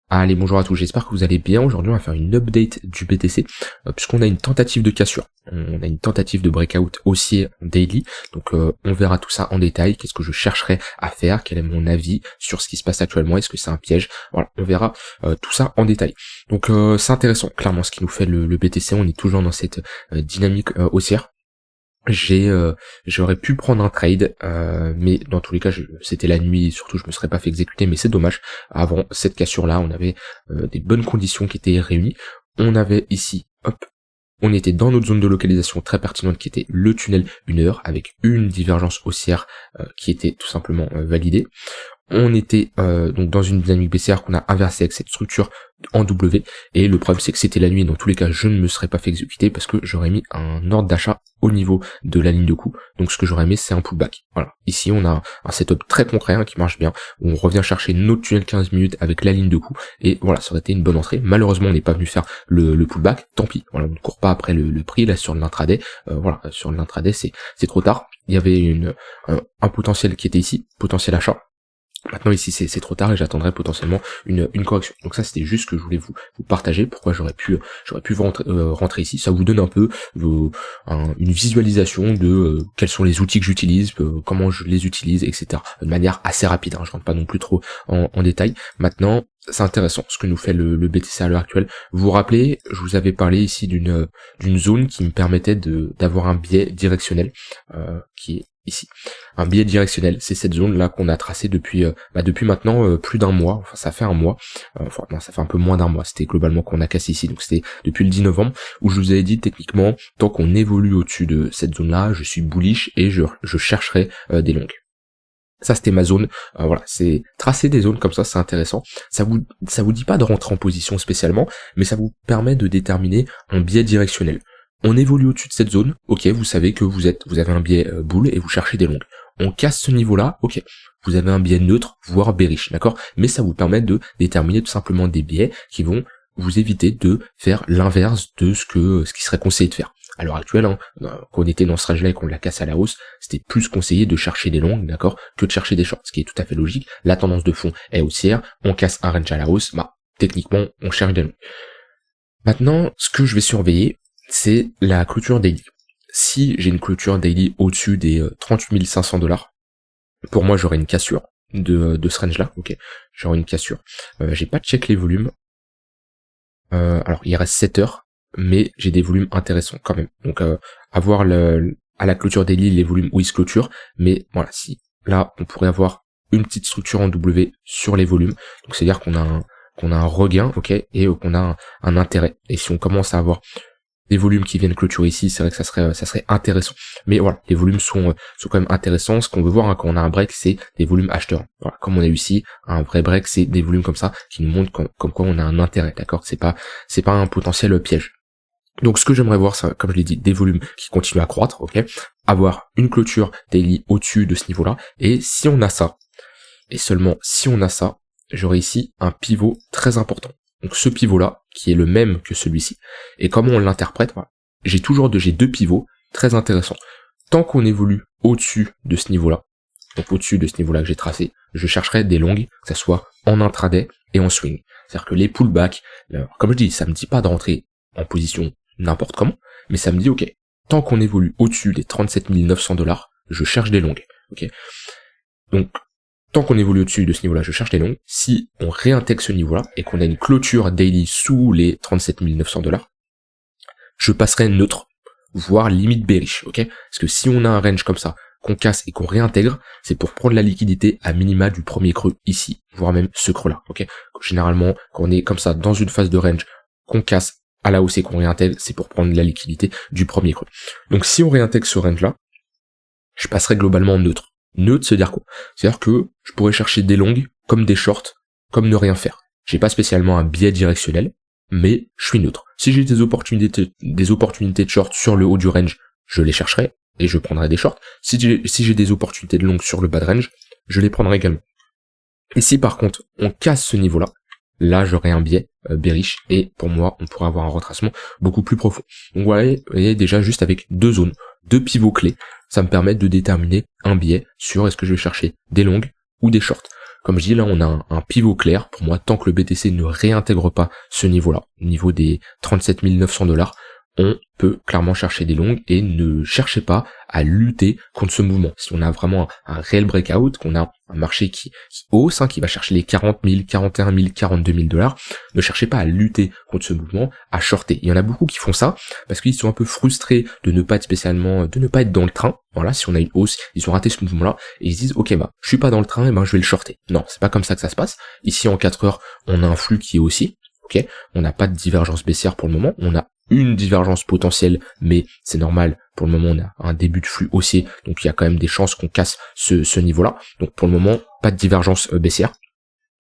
Allez, bonjour à tous, j'espère que vous allez bien. Aujourd'hui, on va faire une update du BTC, puisqu'on a une tentative de cassure. On a une tentative de breakout haussier daily, donc on verra tout ça en détail, qu'est-ce que je chercherai à faire, quel est mon avis sur ce qui se passe actuellement, est-ce que c'est un piège, voilà, on verra tout ça en détail. Donc c'est intéressant, clairement, ce qui nous fait le BTC, on est toujours dans cette dynamique haussière. J'aurais pu prendre un trade, mais dans tous les cas c'était la nuit, surtout je me serais pas fait exécuter, mais c'est dommage. Avant cette cassure là, on avait des bonnes conditions qui étaient réunies. On avait ici, on était dans notre zone de localisation très pertinente qui était le tunnel 1 heure avec une divergence haussière qui était tout simplement validée. On était donc dans une dynamique baissière qu'on a inversée avec cette structure en W, et le problème c'est que c'était la nuit, dans tous les cas je ne me serais pas fait exécuter parce que j'aurais mis un ordre d'achat au niveau de la ligne de coup, donc ce que j'aurais mis c'est un pullback. Voilà, ici on a un setup très concret qui marche bien, où on revient chercher notre tunnel 15 minutes avec la ligne de coup, et voilà, ça aurait été une bonne entrée. Malheureusement on n'est pas venu faire le pullback, tant pis, voilà, on ne court pas après le prix là sur l'intraday, voilà, sur l'intraday c'est trop tard. Il y avait un potentiel qui était ici, potentiel achat. Maintenant ici c'est trop tard et j'attendrai potentiellement une correction. Donc ça c'était juste que je voulais vous partager pourquoi j'aurais pu rentrer ici. Ça vous donne un peu une visualisation de quels sont les outils que j'utilise, comment je les utilise, etc. De manière assez rapide, je rentre pas non plus trop en détail. Maintenant c'est intéressant ce que nous fait le BTC à l'heure actuelle. Vous vous rappelez, je vous avais parlé ici d'une zone qui me permettait d'avoir un biais directionnel qui est ici. Un biais directionnel, c'est cette zone là qu'on a tracée depuis maintenant plus d'un mois, enfin ça fait un mois, non ça fait un peu moins d'un mois, c'était globalement qu'on a cassé ici, donc c'était depuis le 10 novembre, où je vous avais dit techniquement, tant qu'on évolue au-dessus de cette zone là, je suis bullish et je chercherai des longues. Ça c'était ma zone, voilà, c'est tracer des zones comme ça, c'est intéressant, ça vous dit pas de rentrer en position spécialement, mais ça vous permet de déterminer un biais directionnel. On évolue au-dessus de cette zone, ok, vous savez que vous avez un biais bull et vous cherchez des longues. On casse ce niveau-là, ok, vous avez un biais neutre, voire bearish, d'accord, mais ça vous permet de déterminer tout simplement des biais qui vont vous éviter de faire l'inverse de ce qui serait conseillé de faire. À l'heure actuelle, quand on était dans ce range-là et qu'on l'a casse à la hausse, c'était plus conseillé de chercher des longues, d'accord, que de chercher des shorts, ce qui est tout à fait logique. La tendance de fond est haussière, on casse un range à la hausse, techniquement, on cherche des longues. Maintenant, ce que je vais surveiller, c'est la clôture daily. Si j'ai une clôture daily au-dessus des 38 500 $, pour moi j'aurai une cassure de ce range là, ok, j'aurai une cassure. J'ai pas check les volumes, alors il reste 7 heures, mais j'ai des volumes intéressants quand même, donc avoir à la clôture daily les volumes où ils se clôturent, mais voilà, si là on pourrait avoir une petite structure en W sur les volumes, donc c'est à dire qu'on a un regain, ok, et qu'on a un intérêt, et si on commence à avoir des volumes qui viennent clôturer ici, c'est vrai que ça serait intéressant. Mais voilà, les volumes sont quand même intéressants. Ce qu'on veut voir quand on a un break, c'est des volumes acheteurs. Voilà, comme on a eu ici, un vrai break, c'est des volumes comme ça qui nous montrent comme quoi on a un intérêt, d'accord. C'est pas un potentiel piège. Donc ce que j'aimerais voir, c'est, comme je l'ai dit, des volumes qui continuent à croître, ok. Avoir une clôture daily au-dessus de ce niveau-là. Et si on a ça, et seulement si on a ça, j'aurai ici un pivot très important. Donc ce pivot-là, qui est le même que celui-ci, et comment on l'interprète, voilà. J'ai deux pivots très intéressants. Tant qu'on évolue au-dessus de ce niveau-là, donc au-dessus de ce niveau-là que j'ai tracé, je chercherai des longues, que ça soit en intraday et en swing. C'est-à-dire que les pullbacks, comme je dis, ça me dit pas de rentrer en position n'importe comment, mais ça me dit, ok, tant qu'on évolue au-dessus des 37 900 $, je cherche des longues, ok. Donc, tant qu'on évolue au-dessus de ce niveau-là, je cherche des longues. Si on réintègre ce niveau-là et qu'on a une clôture daily sous les 37 900 $, je passerai neutre, voire limite bearish, ok. Parce que si on a un range comme ça, qu'on casse et qu'on réintègre, c'est pour prendre la liquidité à minima du premier creux ici, voire même ce creux-là, ok. Généralement, quand on est comme ça dans une phase de range, qu'on casse à la hausse et qu'on réintègre, c'est pour prendre la liquidité du premier creux. Donc si on réintègre ce range-là, je passerai globalement neutre. Neutre, c'est-à-dire quoi? C'est-à-dire que je pourrais chercher des longues, comme des shorts, comme ne rien faire. J'ai pas spécialement un biais directionnel, mais je suis neutre. Si j'ai des opportunités de short sur le haut du range, je les chercherai, et je prendrai des shorts. Si j'ai des opportunités de longues sur le bas de range, je les prendrai également. Et si par contre, on casse ce niveau-là, là j'aurai un biais bearish, et pour moi, on pourra avoir un retracement beaucoup plus profond. Donc voilà, vous voyez déjà juste avec deux zones, deux pivots clés, ça me permet de déterminer un biais sur est-ce que je vais chercher des longues ou des shorts. comme je dis là, on a un pivot clair. Pour moi, tant que le BTC ne réintègre pas ce niveau-là, niveau des 37 900 $, on peut clairement chercher des longues et ne cherchez pas à lutter contre ce mouvement. Si on a vraiment un réel breakout, qu'on a un marché qui hausse, qui va chercher les 40 000, 41 000, 42 000 $, ne cherchez pas à lutter contre ce mouvement, à shorter. Il y en a beaucoup qui font ça parce qu'ils sont un peu frustrés de ne pas être dans le train. Voilà, si on a une hausse, ils ont raté ce mouvement-là et ils se disent ok je suis pas dans le train, et je vais le shorter. Non, c'est pas comme ça que ça se passe. Ici en 4 heures, on a un flux qui est haussier. Ok, on n'a pas de divergence baissière pour le moment, on a une divergence potentielle, mais c'est normal, pour le moment on a un début de flux haussier, donc il y a quand même des chances qu'on casse ce niveau-là, donc pour le moment, pas de divergence baissière,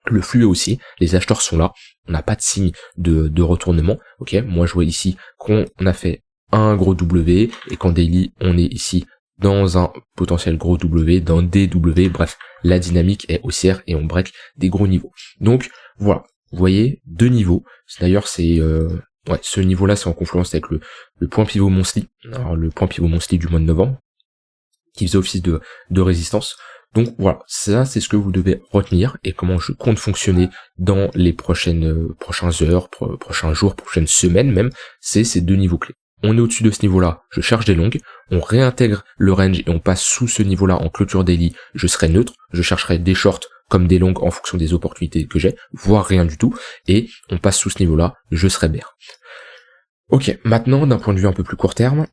le flux est haussier, les acheteurs sont là, on n'a pas de signe de retournement, ok, moi je vois ici qu'on a fait un gros W, et qu'en daily, on est ici dans un potentiel gros W, dans des W, bref, la dynamique est haussière, et on break des gros niveaux. Donc, voilà. Vous voyez, 2 niveaux. D'ailleurs, c'est ce niveau-là, c'est en confluence avec le point pivot monthly. Alors le point pivot monthly du mois de novembre, qui faisait office de résistance. Donc voilà, ça c'est ce que vous devez retenir et comment je compte fonctionner dans les prochaines heures, prochains jours, prochaines semaines même, c'est ces 2 niveaux clés. On est au-dessus de ce niveau-là, je cherche des longues, on réintègre le range et on passe sous ce niveau-là en clôture daily, je serai neutre, je chercherai des shorts comme des longues en fonction des opportunités que j'ai, voire rien du tout, et on passe sous ce niveau-là, je serai bear. Ok, maintenant, d'un point de vue un peu plus court terme,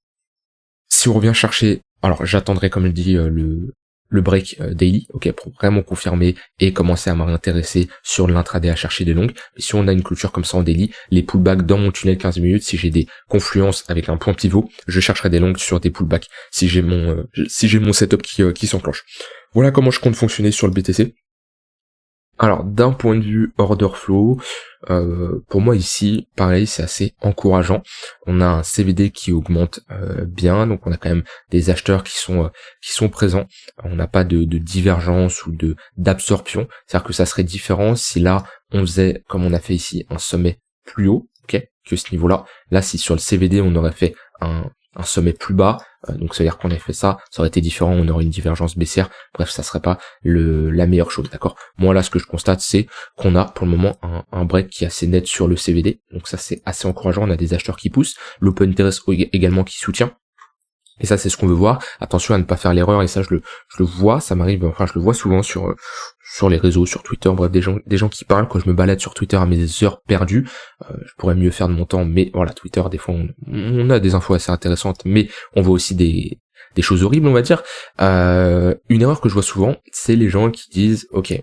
si on revient chercher, alors j'attendrai comme je dis le break daily, ok, pour vraiment confirmer et commencer à m'intéresser sur l'intraday à chercher des longues. Mais si on a une clôture comme ça en daily, les pullbacks dans mon tunnel 15 minutes, si j'ai des confluences avec un point pivot, je chercherai des longues sur des pullbacks si j'ai mon setup qui s'enclenche. Voilà comment je compte fonctionner sur le BTC. Alors d'un point de vue order flow, pour moi ici, pareil, c'est assez encourageant. On a un CVD qui augmente bien, donc on a quand même des acheteurs qui sont présents. On n'a pas de divergence ou d'absorption. C'est-à-dire que ça serait différent si là on faisait, comme on a fait ici, un sommet plus haut, ok, que ce niveau-là. Là, si sur le CVD on aurait fait un sommet plus bas, donc ça veut dire qu'on a fait ça aurait été différent, on aurait une divergence baissière, bref, ça serait pas la meilleure chose, d'accord. Moi là, ce que je constate, c'est qu'on a pour le moment un break qui est assez net sur le CVD, donc ça c'est assez encourageant, on a des acheteurs qui poussent, l'open interest également qui soutient, et ça c'est ce qu'on veut voir. Attention à ne pas faire l'erreur, et ça je le vois, ça m'arrive, enfin je le vois souvent sur les réseaux, sur Twitter, bref, des gens qui parlent quand je me balade sur Twitter à mes heures perdues. Je pourrais mieux faire de mon temps, mais voilà, Twitter, des fois on a des infos assez intéressantes, mais on voit aussi des choses horribles, on va dire. Une erreur que je vois souvent, c'est les gens qui disent ok,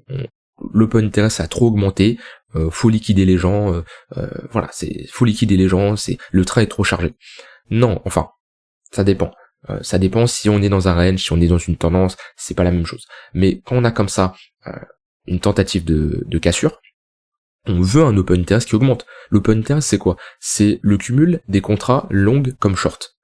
l'open interest a trop augmenté, faut liquider les gens, faut liquider les gens, le train est trop chargé. Non, enfin, ça dépend. Ça dépend si on est dans un range, si on est dans une tendance, c'est pas la même chose. Mais quand on a comme ça une tentative de cassure, on veut un open interest qui augmente. L'open interest, c'est quoi? C'est le cumul des contrats long comme short.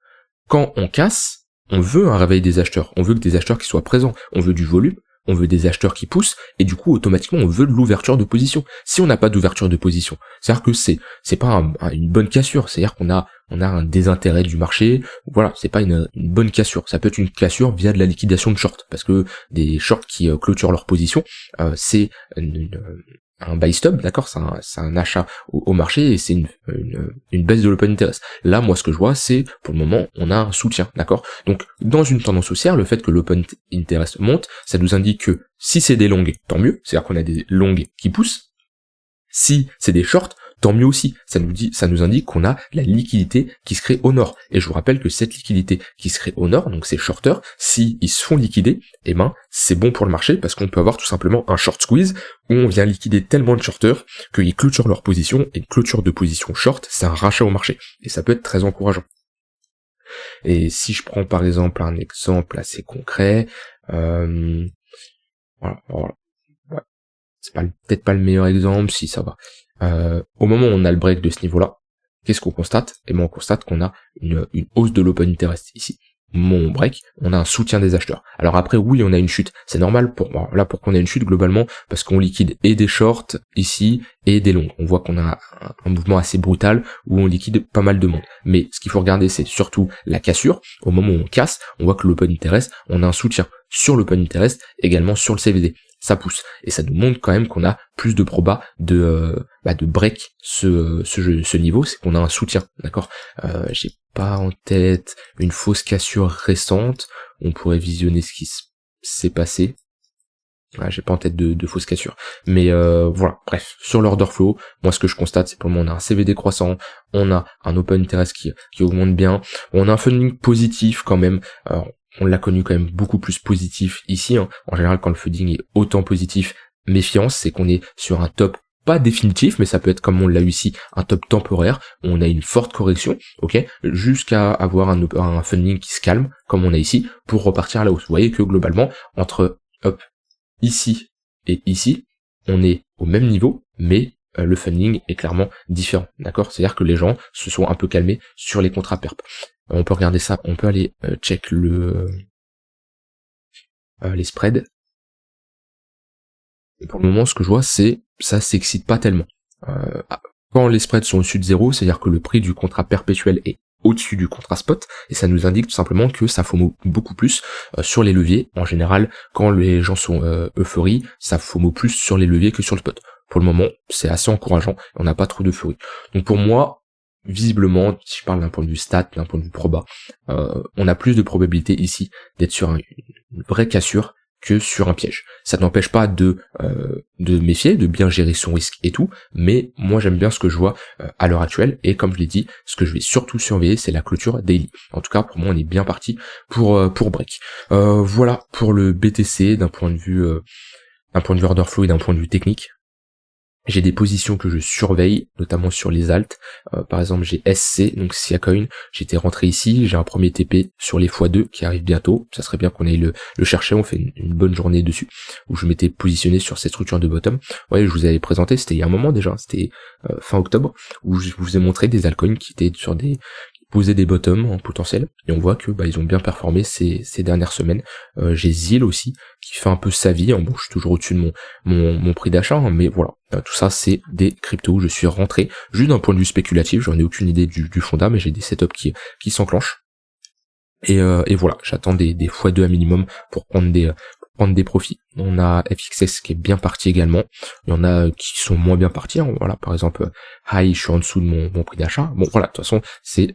Quand on casse, on veut un réveil des acheteurs. On veut que des acheteurs qui soient présents. On veut du volume, on veut des acheteurs qui poussent, et du coup, automatiquement, on veut de l'ouverture de position. Si on n'a pas d'ouverture de position, c'est-à-dire que c'est pas une bonne cassure, c'est-à-dire qu'on a un désintérêt du marché, voilà, c'est pas une bonne cassure. Ça peut être une cassure via de la liquidation de short, parce que des shorts qui clôturent leur position, c'est un buy stop, d'accord, c'est un achat au marché et c'est une baisse de l'open interest. Là, moi, ce que je vois, c'est, pour le moment, on a un soutien, d'accord. Donc, dans une tendance haussière, le fait que l'open interest monte, ça nous indique que si c'est des longues, tant mieux, c'est-à-dire qu'on a des longues qui poussent. Si c'est des shorts, tant mieux aussi. Ça nous indique qu'on a la liquidité qui se crée au nord. Et je vous rappelle que cette liquidité qui se crée au nord, donc ces shorters, si ils se font liquider, eh ben, c'est bon pour le marché parce qu'on peut avoir tout simplement un short squeeze où on vient liquider tellement de shorters qu'ils clôturent leur position, et une clôture de position short, c'est un rachat au marché. Et ça peut être très encourageant. Et si je prends par exemple un exemple assez concret, voilà. Ouais. C'est peut-être pas le meilleur exemple, si ça va. Au moment où on a le break de ce niveau-là, qu'est-ce qu'on constate? Eh ben on constate qu'on a une hausse de l'open interest ici. mon break, on a un soutien des acheteurs. Alors après, oui, on a une chute. C'est normal pour qu'on ait une chute globalement, parce qu'on liquide et des shorts ici et des longs. On voit qu'on a un mouvement assez brutal où on liquide pas mal de monde. Mais ce qu'il faut regarder, c'est surtout la cassure. Au moment où on casse, on voit que l'open interest, on a un soutien sur l'open interest, également sur le CVD. Ça pousse. Et ça nous montre quand même qu'on a plus de proba de break ce niveau, c'est qu'on a un soutien, d'accord. J'ai pas en tête une fausse cassure récente, on pourrait visionner ce qui s'est passé. J'ai pas en tête de fausse cassure. Mais voilà, bref, sur l'order flow, moi ce que je constate, c'est pour le moment on a un CVD croissant, on a un open interest qui augmente bien, on a un funding positif quand même. On l'a connu quand même beaucoup plus positif ici, hein. En général, quand le funding est autant positif, méfiance, c'est qu'on est sur un top pas définitif, mais ça peut être comme on l'a eu ici, un top temporaire, où on a une forte correction, ok, jusqu'à avoir un funding qui se calme, comme on a ici, pour repartir à la hausse. Vous voyez que globalement, entre ici et ici, on est au même niveau, mais le funding est clairement différent, d'accord. C'est-à-dire que les gens se sont un peu calmés sur les contrats perp. On peut regarder ça, on peut aller check les spreads. Et pour le moment, ce que je vois, c'est ça s'excite pas tellement. Quand les spreads sont au-dessus de 0, c'est-à-dire que le prix du contrat perpétuel est au-dessus du contrat spot, et ça nous indique tout simplement que ça FOMO beaucoup plus sur les leviers. En général, quand les gens sont euphorie, ça FOMO plus sur les leviers que sur le spot. Pour le moment, c'est assez encourageant, on n'a pas trop d'euphorie. Donc pour moi, visiblement, si je parle d'un point de vue stat, d'un point de vue proba, on a plus de probabilité ici d'être sur une vraie cassure que sur un piège. Ça n'empêche pas de méfier, de bien gérer son risque et tout, mais moi j'aime bien ce que je vois à l'heure actuelle, et comme je l'ai dit, ce que je vais surtout surveiller, c'est la clôture daily. En tout cas, pour moi, on est bien parti pour break. Voilà pour le BTC d'un point de vue order flow et d'un point de vue technique. J'ai des positions que je surveille, notamment sur les alts. Par exemple, j'ai SC, donc Siacoin. J'étais rentré ici, j'ai un premier TP sur les x2 qui arrive bientôt. Ça serait bien qu'on aille le chercher, on fait une bonne journée dessus, où je m'étais positionné sur cette structure de bottom. Ouais, je vous avais présenté, c'était il y a un moment déjà, c'était fin octobre, où je vous ai montré des altcoins qui étaient sur qui posaient des bottoms en potentiel, et on voit que ils ont bien performé ces dernières semaines. J'ai ZIL aussi, qui fait un peu sa vie, hein. Bon, je suis toujours au-dessus de mon prix d'achat, hein, mais voilà, tout ça c'est des cryptos où je suis rentré, juste d'un point de vue spéculatif, j'en ai aucune idée du fonda, mais j'ai des setups qui s'enclenchent, et voilà, j'attends des x2 à minimum pour prendre des profits. On a FXS qui est bien parti également, il y en a qui sont moins bien partis, hein. Voilà, par exemple, High, je suis en dessous de mon prix d'achat. Bon voilà, de toute façon, c'est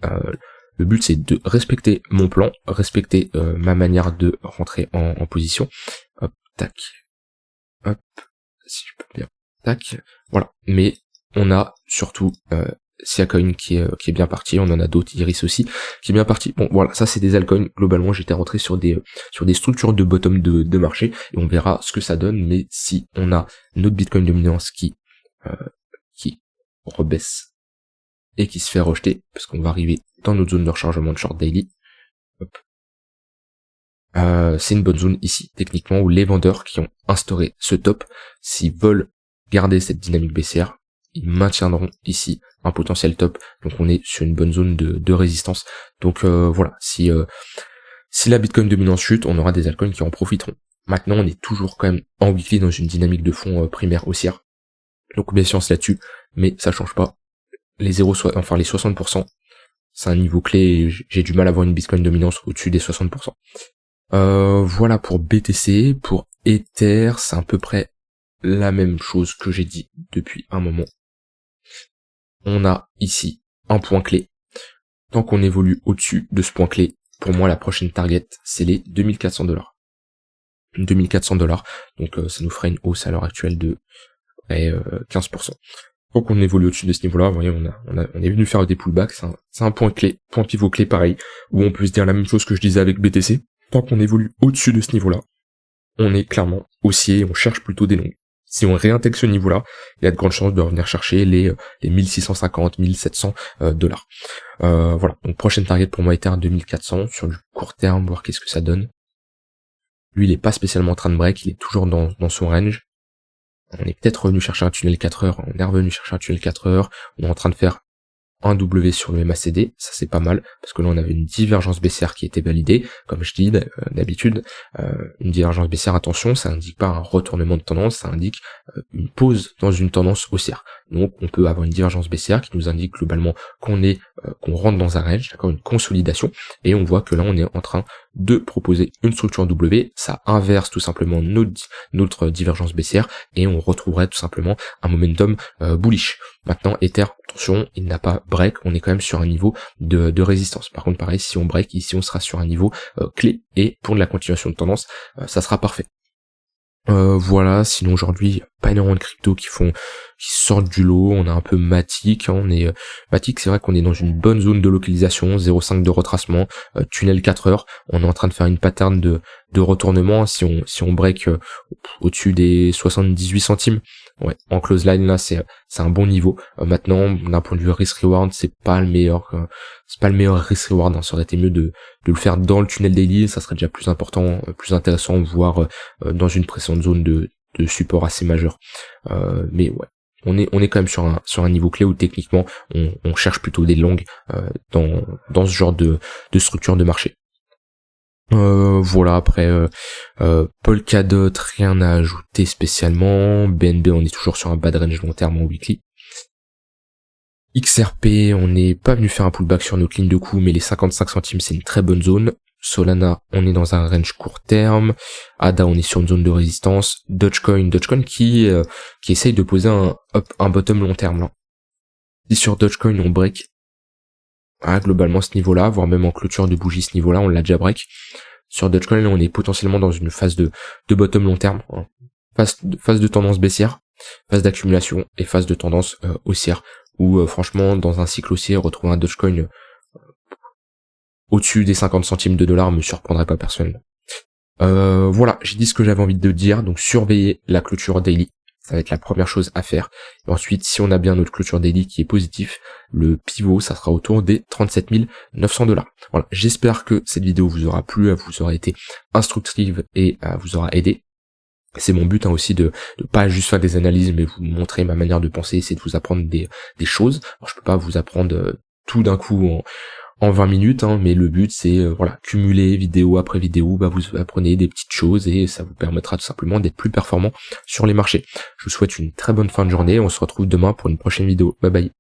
le but, c'est de respecter mon plan, respecter ma manière de rentrer en position. Hop, tac, hop, si je peux bien, tac, voilà. Mais on a surtout Siacoin qui est bien parti, on en a d'autres, Iris aussi, qui est bien parti. Bon voilà, ça c'est des altcoins, globalement j'étais rentré sur des structures de bottom de marché, et on verra ce que ça donne, mais si on a notre Bitcoin dominance qui rebaisse et qui se fait rejeter, parce qu'on va arriver dans notre zone de rechargement de short daily, hop. C'est une bonne zone ici, techniquement, où les vendeurs qui ont instauré ce top, s'ils veulent garder cette dynamique baissière, ils maintiendront ici un potentiel top, donc on est sur une bonne zone de résistance. Donc voilà, si la Bitcoin dominance chute, on aura des altcoins qui en profiteront. Maintenant, on est toujours quand même en weekly dans une dynamique de fond primaire haussière, donc méfiance là-dessus, mais ça change pas. Les 60%, c'est un niveau clé, et j'ai du mal à avoir une Bitcoin dominance au-dessus des 60%. Voilà pour BTC, pour Ether, c'est à peu près la même chose que j'ai dit depuis un moment. On a ici un point clé. Tant qu'on évolue au-dessus de ce point clé, pour moi la prochaine target, c'est les $2400. 2400$, donc ça nous ferait une hausse à l'heure actuelle de 15%. Donc on évolue au-dessus de ce niveau-là, vous voyez, on est venu faire des pullbacks, c'est un point clé, point pivot clé pareil, où on peut se dire la même chose que je disais avec BTC. Tant qu'on évolue au-dessus de ce niveau-là, on est clairement haussier, on cherche plutôt des longues. Si on réintègre ce niveau-là, il y a de grandes chances de revenir chercher les 1650, $1700. Voilà, donc prochaine target pour moi était un 2400, sur du court terme, voir qu'est-ce que ça donne. Lui, il est pas spécialement en train de break, il est toujours dans son range. On est peut-être revenu chercher un tunnel 4 heures, on est revenu chercher un tunnel 4 heures, on est en train de faire un W sur le MACD, ça c'est pas mal, parce que là on avait une divergence baissière qui était validée, comme je dis d'habitude, une divergence baissière, attention, ça indique pas un retournement de tendance, ça indique une pause dans une tendance haussière. Donc on peut avoir une divergence baissière qui nous indique globalement qu'on rentre dans un range, d'accord, une consolidation, et on voit que là on est en train de proposer une structure W, ça inverse tout simplement notre divergence baissière, et on retrouverait tout simplement un momentum bullish. Maintenant, Ether, attention, il n'a pas break, on est quand même sur un niveau de résistance. Par contre, pareil, si on break, ici on sera sur un niveau clé, et pour de la continuation de tendance, ça sera parfait. Voilà, sinon aujourd'hui, pas énormément de cryptos qui sortent du lot, on a un peu Matic, hein, Matic, c'est vrai qu'on est dans une bonne zone de localisation, 0,5 de retracement, tunnel 4 heures, on est en train de faire une pattern de retournement, si on break au-dessus des 78 centimes, ouais, en close line là, c'est un bon niveau. Maintenant, d'un point de vue risk reward, c'est pas le meilleur risk reward, hein. Ça aurait été mieux de le faire dans le tunnel daily, ça serait déjà plus important, plus intéressant, voire dans une précédente zone de support assez majeur. Mais ouais, on est quand même sur un niveau clé où techniquement on cherche plutôt des longues dans ce genre de structure de marché. Voilà, après Polkadot, rien à ajouter spécialement. BNB, on est toujours sur un bad range long terme en weekly. XRP, on n'est pas venu faire un pullback sur notre ligne de coup, mais les 55 centimes c'est une très bonne zone. Solana, on est dans un range court terme. ADA, on est sur une zone de résistance. Dogecoin qui essaye de poser un bottom long terme là. Si sur Dogecoin on break globalement ce niveau-là, voire même en clôture de bougie ce niveau-là, on l'a déjà break. Sur Dogecoin, on est potentiellement dans une phase de bottom long terme, hein. Phase de tendance baissière, phase d'accumulation et phase de tendance haussière, où franchement dans un cycle haussier, retrouver un Dogecoin au-dessus des 50 centimes de dollars me surprendrait pas personnellement. Voilà, j'ai dit ce que j'avais envie de dire, donc surveillez la clôture daily. Ça va être la première chose à faire. Et ensuite, si on a bien notre clôture daily qui est positif, le pivot, ça sera autour des 37 900 $. Voilà, j'espère que cette vidéo vous aura plu, vous aura été instructive et vous aura aidé. C'est mon but aussi de pas juste faire des analyses, mais vous montrer ma manière de penser, essayer de vous apprendre des choses. Alors, je peux pas vous apprendre tout d'un coup en 20 minutes, hein, mais le but c'est voilà, cumuler vidéo après vidéo, vous apprenez des petites choses et ça vous permettra tout simplement d'être plus performant sur les marchés. Je vous souhaite une très bonne fin de journée, on se retrouve demain pour une prochaine vidéo. Bye bye.